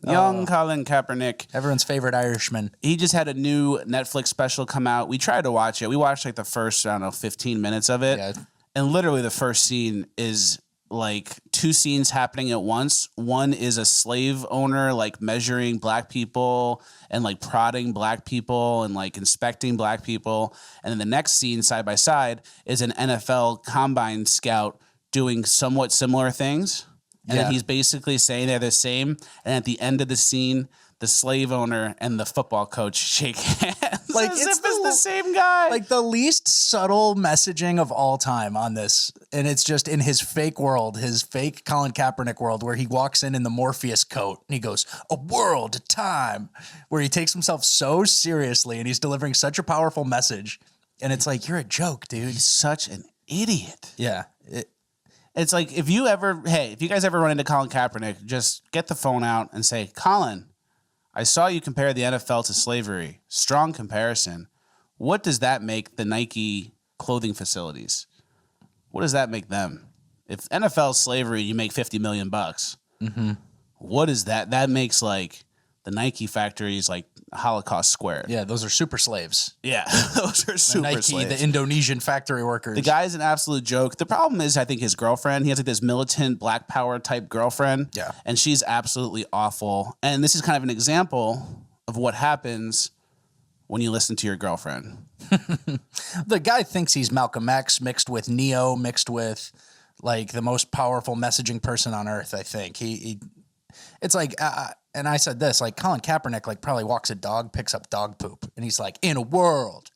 Young Colin Kaepernick. Everyone's favorite Irishman. He just had a new Netflix special come out. We tried to watch it. We watched like the first, 15 minutes of it. Yeah. And literally the first scene is like two scenes happening at once. One is a slave owner like measuring black people and like prodding black people and like inspecting black people. And then the next scene side by side is an NFL combine scout doing somewhat similar things. And then he's basically saying they're the same. And at the end of the scene, the slave owner and the football coach shake hands. Like as it's if it's the same guy. Like the least subtle messaging of all time on this. And it's just in his fake world, his fake Colin Kaepernick world, where he walks in the Morpheus coat and he goes, a world, a time, where he takes himself so seriously and he's delivering such a powerful message. And it's like, you're a joke, dude. He's such an idiot. Yeah. It's like if you guys ever run into Colin Kaepernick, just get the phone out and say, Colin, I saw you compare the NFL to slavery. Strong comparison. What does that make the Nike clothing facilities? What does that make them? If NFL slavery, you make $50 million. Mm-hmm. What is that? That makes like the Nike factories like Holocaust Square. Yeah, those are super slaves. Yeah, those are super Nike, slaves. the Indonesian factory workers. The guy's an absolute joke. The problem is, I think his girlfriend, he has like this militant black power type girlfriend. Yeah. And she's absolutely awful. And this is kind of an example of what happens when you listen to your girlfriend. The guy thinks he's Malcolm X mixed with Neo, mixed with like the most powerful messaging person on earth, I think. It's like, and I said this, like Colin Kaepernick like probably walks a dog, picks up dog poop. And he's like, in a world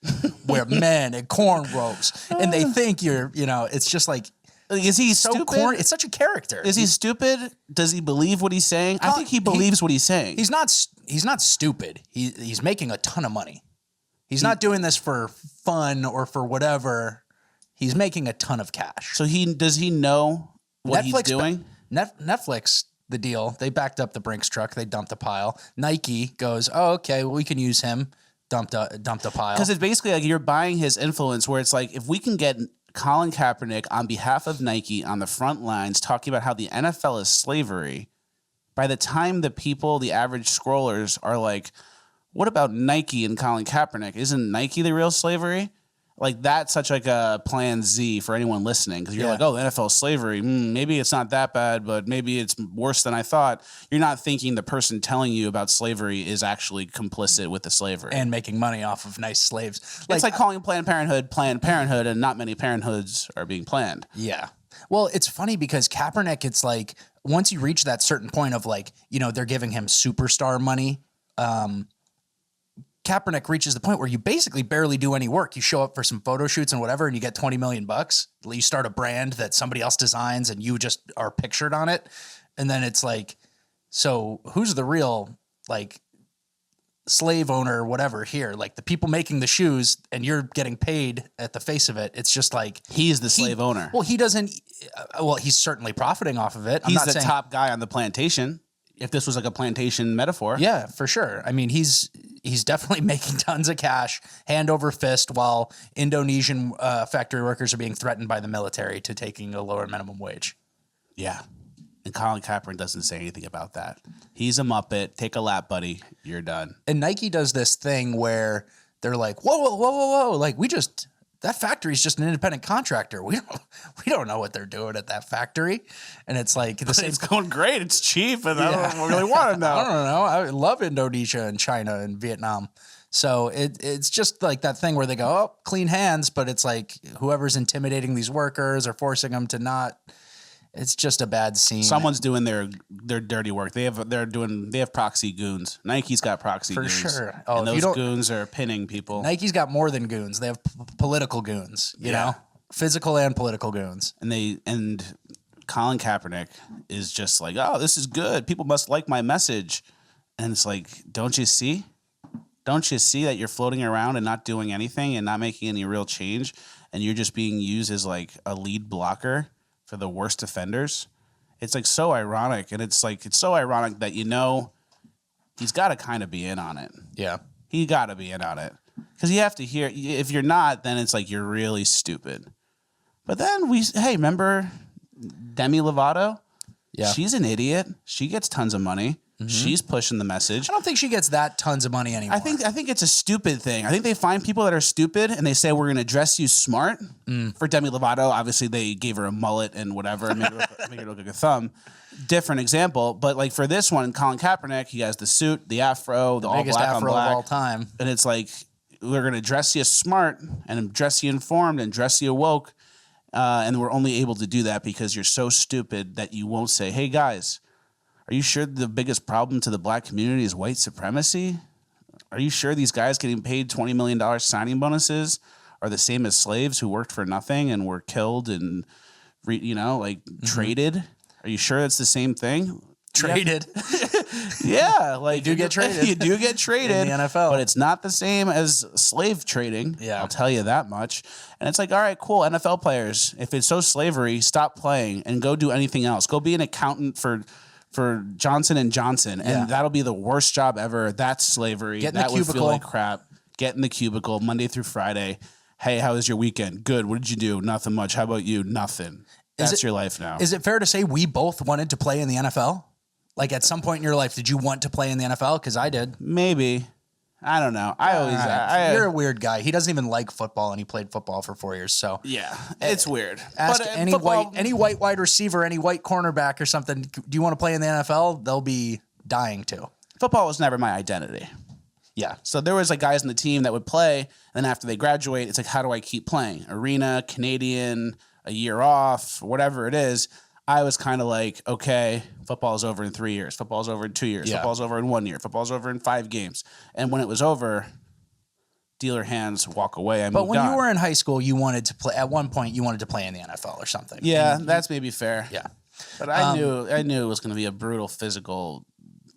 where men and cornrows and they think it's just like, is he so stupid? corny. It's such a character. Is he stupid? Does he believe what he's saying? I think he believes what he's saying. He's not stupid. He's making a ton of money. He's not doing this for fun or for whatever. He's making a ton of cash. So does he know what he's doing? Netflix, the deal, they backed up the Brinks truck. They dumped a pile. Nike goes, oh, okay, well, we can use him. Dumped a pile. Because it's basically like you're buying his influence where it's like if we can get Colin Kaepernick on behalf of Nike on the front lines talking about how the NFL is slavery, by the time the average scrollers are like, what about Nike and Colin Kaepernick? Isn't Nike the real slavery? Like that's such like a plan Z for anyone listening because you're like, oh, the NFL slavery. Maybe it's not that bad, but maybe it's worse than I thought. You're not thinking the person telling you about slavery is actually complicit with the slavery and making money off of nice slaves. It's like calling Planned Parenthood, and not many Parenthoods are being planned. Yeah. Well, it's funny because Kaepernick, it's like once you reach that certain point of like, they're giving him superstar money. Kaepernick reaches the point where you basically barely do any work. You show up for some photo shoots and whatever, and you get $20 million. You start a brand that somebody else designs and you just are pictured on it. And then it's like, so who's the real, like, slave owner or whatever here, like the people making the shoes, and you're getting paid at the face of it. It's just like he's the slave owner. Well, he doesn't. Well, he's certainly profiting off of it. He's the top guy on the plantation. If this was like a plantation metaphor, yeah, for sure. I mean, he's definitely making tons of cash, hand over fist, while Indonesian factory workers are being threatened by the military to taking a lower minimum wage. Yeah. And Colin Kaepernick doesn't say anything about that. He's a Muppet. Take a lap, buddy. You're done. And Nike does this thing where they're like, whoa, whoa, whoa, whoa, whoa. Like, that factory's just an independent contractor. We don't know what they're doing at that factory. And it's like it's going great. It's cheap, and I don't really want to know. I don't know. I love Indonesia and China and Vietnam. So it's just like that thing where they go, oh, clean hands, but it's like whoever's intimidating these workers or forcing them to not. It's just a bad scene. Someone's doing their dirty work. They have proxy goons. Nike's got proxy goons. For sure. Oh, and those goons are pinning people. Nike's got more than goons. They have political goons, you know? Physical and political goons. And Colin Kaepernick is just like, oh, this is good. People must like my message. And it's like, don't you see? Don't you see that you're floating around and not doing anything and not making any real change? And you're just being used as like a lead blocker for the worst offenders. It's like so ironic. And it's so ironic that, he's got to kind of be in on it. Yeah. He got to be in on it. Because you have to hear, if you're not, then it's like you're really stupid. But then remember Demi Lovato? Yeah. She's an idiot. She gets tons of money. Mm-hmm. She's pushing the message. I don't think she gets that tons of money anymore. I think it's a stupid thing. I think they find people that are stupid and they say, we're going to dress you smart. For Demi Lovato, obviously they gave her a mullet and whatever and made her look like a thumb. Different example. But like for this one, Colin Kaepernick, he has the suit, the afro, the all biggest black afro on black of all time. And it's like, we're going to dress you smart and dress you informed and dress you woke. And we're only able to do that because you're so stupid that you won't say, hey guys, are you sure the biggest problem to the black community is white supremacy? Are you sure these guys getting paid $20 million signing bonuses are the same as slaves who worked for nothing and were killed and, traded? Are you sure it's the same thing? Traded. Yeah, like you do get traded. You do get traded in the NFL, but it's not the same as slave trading. Yeah, I'll tell you that much. And it's like, all right, cool. NFL players, if it's so slavery, stop playing and go do anything else. Go be an accountant for Johnson & Johnson, and that'll be the worst job ever. That's slavery. Get in the cubicle. Would feel like crap. Get in the cubicle Monday through Friday. Hey, how was your weekend? Good. What did you do? Nothing much. How about you? Nothing. That's your life now. Is it fair to say we both wanted to play in the NFL? Like at some point in your life, did you want to play in the NFL? Because I did. Maybe. I don't know. You're a weird guy. He doesn't even like football, and he played football for 4 years. So yeah, it's weird. Ask any white wide receiver, any white cornerback or something. Do you want to play in the NFL? They'll be dying to. Football was never my identity. Yeah. So there was like guys in the team that would play, and then after they graduate, it's like, how do I keep playing? Arena, Canadian, a year off, whatever it is. I was kind of like, okay, football's over in 3 years. Football's over in 2 years. Yeah. Football's over in 1 year. Football's over in 5 games. And when it was over, dealer hands, walk away. But when you were in high school, you wanted to play. At one point, you wanted to play in the NFL or something. Yeah, that's maybe fair. Yeah. But I knew it was going to be a brutal physical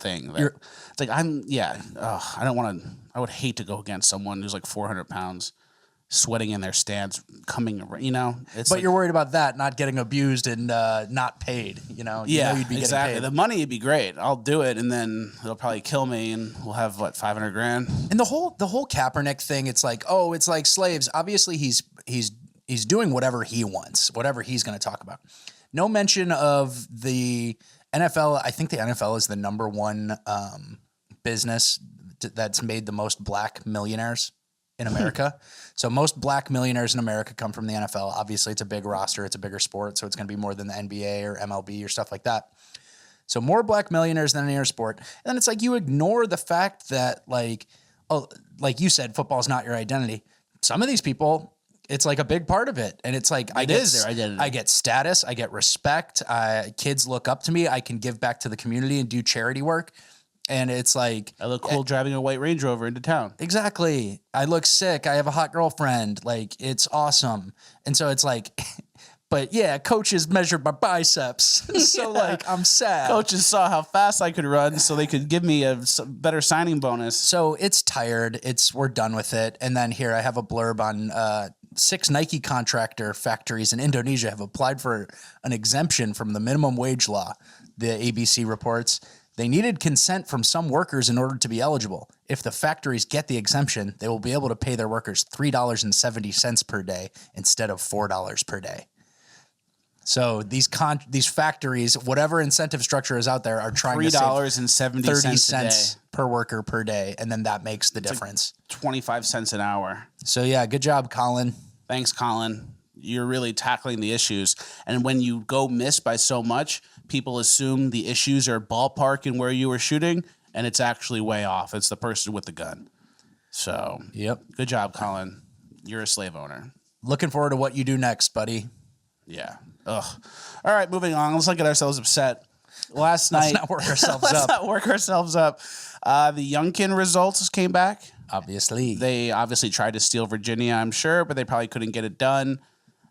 thing. It's like, I don't want to, I would hate to go against someone who's like 400 pounds. Sweating in their stands, But you're worried about that, not getting abused and not paid, you'd be exactly. getting paid. The money would be great. I'll do it, and then it'll probably kill me, and we'll have, $500,000? And the whole Kaepernick thing, it's like, oh, it's like slaves. Obviously, he's doing whatever he wants, whatever he's going to talk about. No mention of the NFL. I think the NFL is the number one business that's made the most black millionaires in America. So most black millionaires in America come from the NFL. Obviously, it's a big roster. It's a bigger sport. So it's going to be more than the NBA or MLB or stuff like that. So more black millionaires than any other sport. And then it's like you ignore the fact that, like you said, football is not your identity. Some of these people, it's like a big part of it. And it's like, it is their identity. I get status. I get respect. Kids look up to me. I can give back to the community and do charity work. And it's like, I look cool driving a white Range Rover into town. Exactly. I look sick. I have a hot girlfriend. Like, it's awesome. And so it's like, But yeah, coaches measured my biceps. So like, I'm sad. Coaches saw how fast I could run, so they could give me a better signing bonus. So it's tired. We're done with it. And then here I have a blurb on 6 Nike contractor factories in Indonesia have applied for an exemption from the minimum wage law. The ABC reports they needed consent from some workers in order to be eligible. If the factories get the exemption, they will be able to pay their workers $3.70 per day instead of $4 per day. So these factories, whatever incentive structure is out there, are trying to save $3.70 30 cents per worker per day, and then that makes the difference. Like 25 cents an hour. So yeah, good job, Colin. Thanks, Colin. You're really tackling the issues. And when you go miss by so much, people assume the issues are ballpark in where you were shooting, and it's actually way off. It's the person with the gun. So, yep. Good job, Colin. You're a slave owner. Looking forward to what you do next, buddy. Yeah. Ugh. All right, moving on. Let's not get ourselves upset. Last night. Let's not work ourselves up. Let's not work ourselves up. The Youngkin results came back. Obviously. They obviously tried to steal Virginia, I'm sure, but they probably couldn't get it done.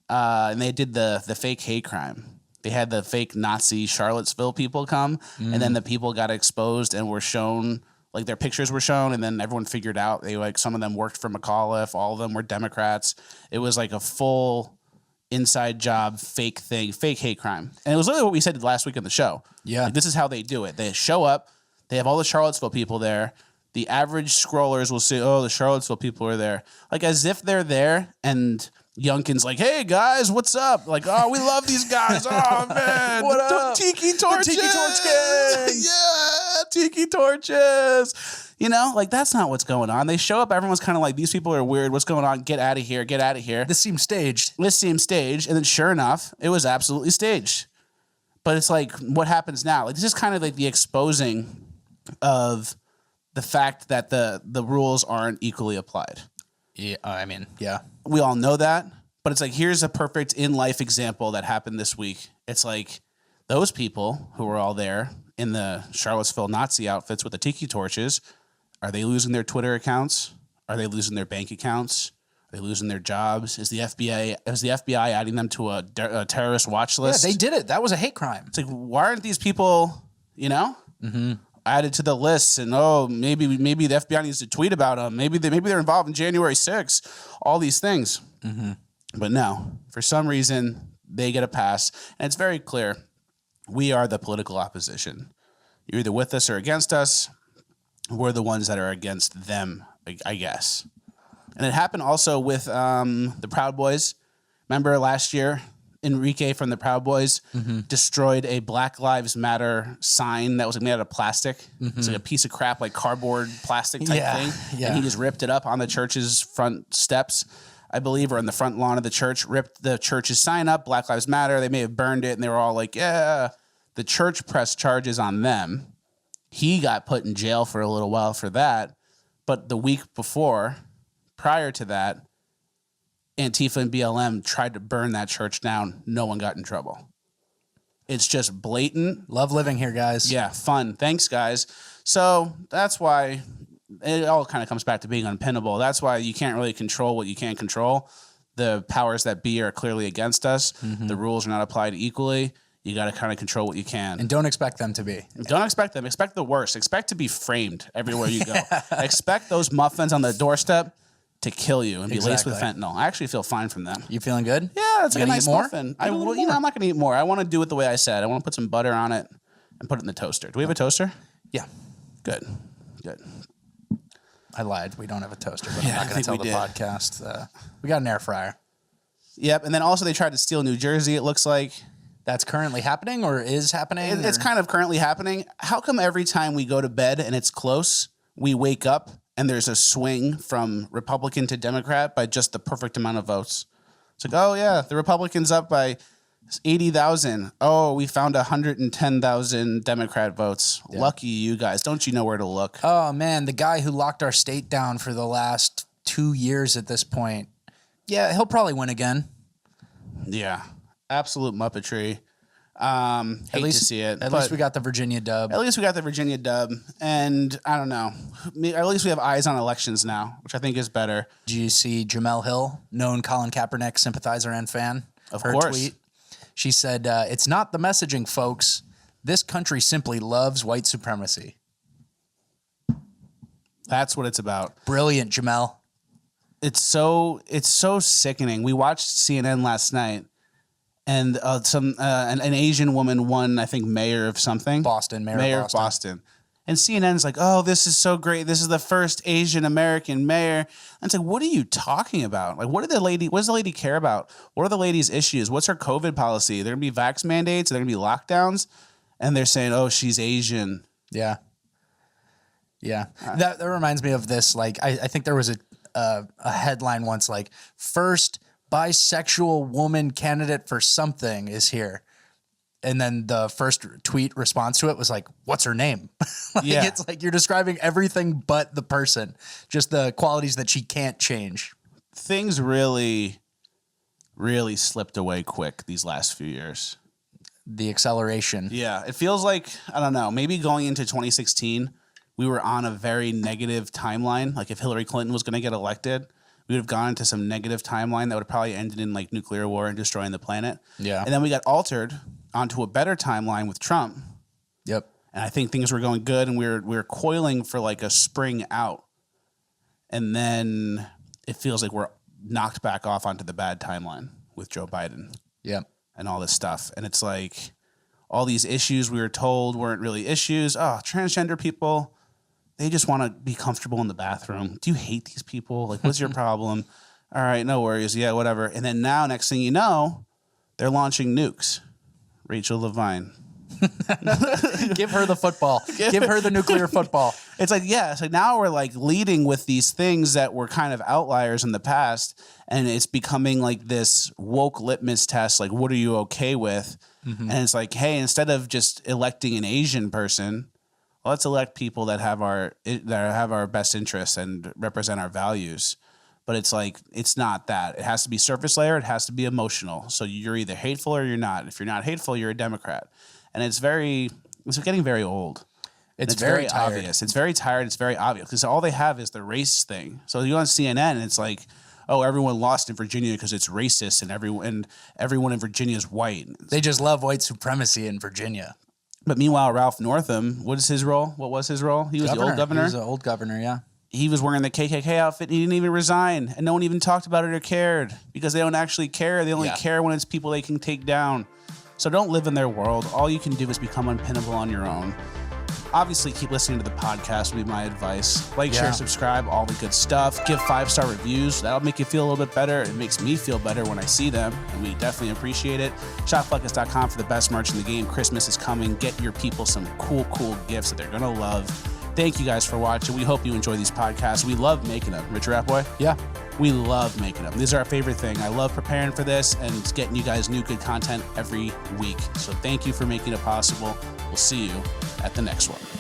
And they did the fake hate crime. They had the fake Nazi Charlottesville people come, and then the people got exposed and were shown, like their pictures were shown, and then everyone figured out some of them worked for McAuliffe, all of them were Democrats. It was like a full inside job, fake thing, fake hate crime. And it was literally what we said last week on the show. Yeah. Like, this is how they do it. They show up, they have all the Charlottesville people there. The average scrollers will say, oh, the Charlottesville people are there. Like as if they're there and Youngkin's like, hey guys, what's up? Like, oh, we love these guys. Oh man. What up? Tiki torches. The Tiki Torch Gang. Yeah, tiki torches. You know, like that's not what's going on. They show up, everyone's kind of like, these people are weird. What's going on? Get out of here. Get out of here. This seems staged. And then sure enough, it was absolutely staged. But it's like, what happens now? Like this is kind of like the exposing of the fact that the rules aren't equally applied. Yeah, I mean, yeah. We all know that, but it's like, here's a perfect in-life example that happened this week. It's like those people who were all there in the Charlottesville Nazi outfits with the tiki torches, are they losing their Twitter accounts? Are they losing their bank accounts? Are they losing their jobs? Is the FBI adding them to a terrorist watch list? Yeah, they did it. That was a hate crime. It's like, why aren't these people, added to the list? And maybe the FBI needs to tweet about them. Maybe they're involved in January 6th. All these things. But no, for some reason they get a pass, and it's very clear we are the political opposition. You're either with us or against us. We're the ones that are against them, I guess. And it happened also with the Proud Boys. Remember last year? Enrique from the Proud Boys destroyed a Black Lives Matter sign that was made out of plastic. It's like a piece of crap, like cardboard plastic type thing. Yeah. And he just ripped it up on the church's front steps, I believe, or in the front lawn of the church, ripped the church's sign up, Black Lives Matter. They may have burned it, and they were all like, yeah. The church pressed charges on them. He got put in jail for a little while for that. But the week before, prior to that, Antifa and BLM tried to burn that church down. No one got in trouble. It's just blatant. Love living here, guys. Yeah, fun. Thanks, guys. So that's why it all kind of comes back to being unpinnable. That's why you can't really control what you can't control. The powers that be are clearly against us. The rules are not applied equally. You got to kind of control what you can. And don't expect them to be. Don't expect them. Expect the worst. Expect to be framed everywhere you go. Expect those muffins on the doorstep to kill you and be laced with fentanyl. I actually feel fine from them. You feeling good? Yeah, it's like a nice more? muffin. I'm not going to eat more. I want to do it the way I said. I want to put some butter on it and put it in the toaster. Do we have a toaster? Yeah. Good. I lied. We don't have a toaster, but I'm not going to tell the podcast. We got an air fryer. Yep. And then also they tried to steal New Jersey, it looks like. That's currently happening or is happening? It's kind of currently happening. How come every time we go to bed and it's close, we wake up and there's a swing from Republican to Democrat by just the perfect amount of votes? It's like, oh yeah, the Republicans up by 80,000. Oh, we found 110,000 Democrat votes. Yeah. Lucky you guys. Don't you know where to look? Oh man, the guy who locked our state down for the last 2 years at this point. Yeah, he'll probably win again. Yeah. Absolute muppetry. Hate to see it. At least we got the Virginia dub. And I don't know. At least we have eyes on elections now, which I think is better. Did you see Jamel Hill, known Colin Kaepernick sympathizer and fan? Of course. Tweet? She said, it's not the messaging, folks. This country simply loves white supremacy. That's what it's about. Brilliant, Jamel. It's so sickening. We watched CNN last night, and an Asian woman won, I think, mayor of something. Mayor of Boston. And CNN's like, oh, this is so great. This is the first Asian American mayor. And it's like, what are you talking about? Like, what does the lady care about? What are the lady's issues? What's her COVID policy? There gonna be vax mandates? Are there gonna be lockdowns? And they're saying, oh, she's Asian. Yeah. Yeah. That reminds me of this. Like, I think there was a headline once, like, first bisexual woman candidate for something is here. And then the first tweet response to it was like, what's her name? It's like you're describing everything but the person, just the qualities that she can't change. Things really, really slipped away quick these last few years. The acceleration. Yeah. It feels like, I don't know, maybe going into 2016, we were on a very negative timeline. Like if Hillary Clinton was going to get elected, we would have gone into some negative timeline that would have probably ended in like nuclear war and destroying the planet. Yeah. And then we got altered onto a better timeline with Trump. Yep. And I think things were going good, and we were coiling for like a spring out. And then it feels like we're knocked back off onto the bad timeline with Joe Biden. Yep. And all this stuff. And it's like all these issues we were told weren't really issues. Oh, transgender people, they just want to be comfortable in the bathroom. Do you hate these people? Like, what's your problem? All right, no worries. Yeah, whatever. And then now, next thing you know, they're launching nukes. Rachel Levine. Give her the football. Give her the nuclear football. It's like, yeah, it's like now we're like leading with these things that were kind of outliers in the past, and it's becoming like this woke litmus test. Like, what are you okay with? Mm-hmm. And it's like, hey, instead of just electing an Asian person, let's elect people that have our best interests and represent our values. But it's like, it's not that. It has to be surface layer. It has to be emotional. So you're either hateful or you're not. If you're not hateful, you're a Democrat. And it's getting very old. It's very obvious. It's very tired. It's very obvious because all they have is the race thing. So you on CNN and it's like, oh, everyone lost in Virginia because it's racist and everyone in Virginia is white. They just love white supremacy in Virginia. But meanwhile, Ralph Northam, what was his role? He was the old governor. He was the old governor, yeah. He was wearing the KKK outfit and he didn't even resign. And no one even talked about it or cared because they don't actually care. They only care when it's people they can take down. So don't live in their world. All you can do is become unpinnable on your own. Obviously, keep listening to the podcast would be my advice. Like, share, subscribe, all the good stuff. Give 5-star reviews. That'll make you feel a little bit better. It makes me feel better when I see them, and we definitely appreciate it. ShopFuckus.com for the best merch in the game. Christmas is coming. Get your people some cool gifts that they're going to love. Thank you guys for watching. We hope you enjoy these podcasts. We love making them. Rich Rat Boy? Yeah. We love making them. These are our favorite thing. I love preparing for this and getting you guys new good content every week. So thank you for making it possible. We'll see you at the next one.